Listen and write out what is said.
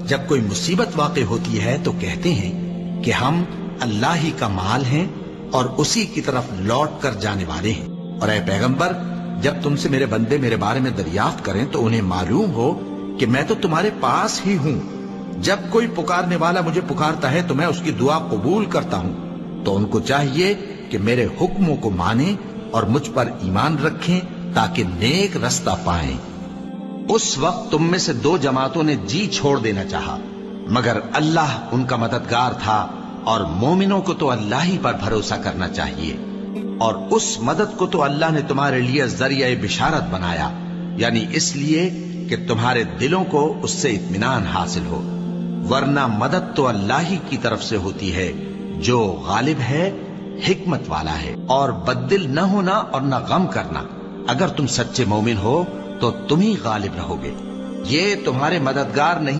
जब कोई मुसीबत वाक़े होती है तो कहते हैं कि हम अल्लाह ही का माल हैं और उसी की तरफ लौट कर जाने वाले हैं। और ऐ पैगंबर, जब तुमसे मेरे बंदे मेरे बारे में दरियाफ्त करें तो उन्हें मालूम हो कि मैं तो तुम्हारे पास ही हूं। जब कोई पुकारने वाला मुझे पुकारता है तो मैं उसकी दुआ कबूल करता हूं। तो उनको चाहिए कि मेरे हुक्मों को माने और मुझ पर ईमान रखें ताकि नेक रास्ता पाएं। उस वक्त तुम में से दो जमातों ने जी छोड़ देना चाहा, मगर अल्लाह उनका मददगार था और मोमिनों को तो अल्लाह ही पर भरोसा करना चाहिए। और उस मदद को तो अल्लाह ने तुम्हारे लिए जरिया बिशारत बनाया, यानी इसलिए कि तुम्हारे दिलों को उससे इत्मीनान हासिल हो। वरना मदद तो अल्लाह ही की तरफ से होती है जो गालिब है, हिकमत वाला है। और बद्दिल न होना और न गम करना, अगर तुम सच्चे मोमिन हो तो तुम ही गालिब रहोगे। ये तुम्हारे मददगार नहीं